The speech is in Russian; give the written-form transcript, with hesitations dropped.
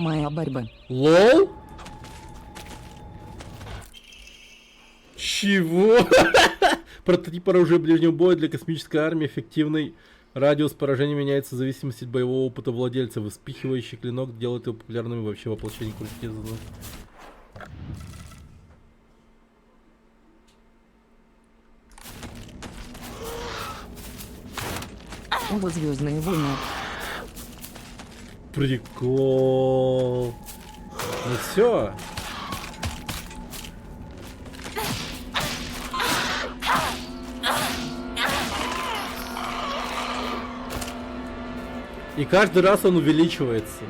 Моя борьба. Лол? Чего? Прототип оружия ближнего боя для космической армии. Эффективный радиус поражения меняется в зависимости от боевого опыта владельца. Вспыхивающий клинок делает его популярным и вообще воплощение крутизны. Оба звездные войны. Прикол. Ну все. И каждый раз он увеличивается.